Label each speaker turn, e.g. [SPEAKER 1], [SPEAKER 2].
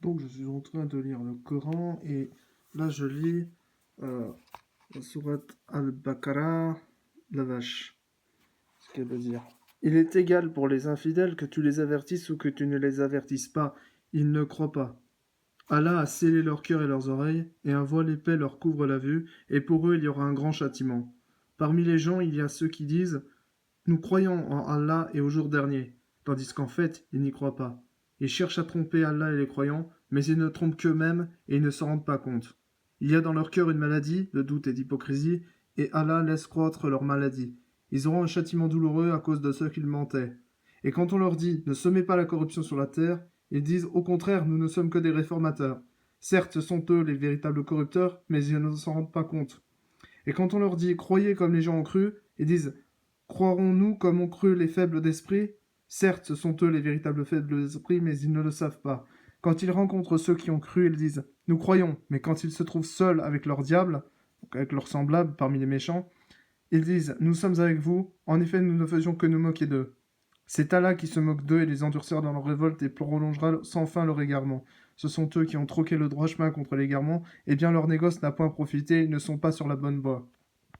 [SPEAKER 1] Donc je suis en train de lire le Coran et là je lis la sourate Al-Baqarah, la vache, ce qu'elle veut dire. Il est égal pour les infidèles que tu les avertisses ou que tu ne les avertisses pas, ils ne croient pas. Allah a scellé leur cœur et leurs oreilles, et un voile épais leur couvre la vue, et pour eux il y aura un grand châtiment. Parmi les gens, il y a ceux qui disent nous croyons en Allah et au jour dernier, tandis qu'en fait, ils n'y croient pas. Ils cherchent à tromper Allah et les croyants, mais ils ne trompent qu'eux-mêmes et ils ne s'en rendent pas compte. Il y a dans leur cœur une maladie, de doute et d'hypocrisie, et Allah laisse croître leur maladie. Ils auront un châtiment douloureux à cause de ceux qu'ils mentaient. Et quand on leur dit ne semez pas la corruption sur la terre, ils disent au contraire nous ne sommes que des réformateurs. Certes, ce sont eux les véritables corrupteurs, mais ils ne s'en rendent pas compte. Et quand on leur dit croyez comme les gens ont cru, ils disent croirons-nous comme ont cru les faibles d'esprit? Certes, ce sont eux les véritables faibles d'esprit, mais ils ne le savent pas. Quand ils rencontrent ceux qui ont cru, ils disent nous croyons, mais quand ils se trouvent seuls avec leur diable, donc avec leurs semblables parmi les méchants, ils disent nous sommes avec vous, en effet nous ne faisions que nous moquer d'eux. C'est Allah qui se moque d'eux et les endurcira dans leur révolte et prolongera sans fin leur égarement. Ce sont eux qui ont troqué le droit chemin contre l'égarement, et bien leur négoce n'a point profité, ils ne sont pas sur la bonne voie.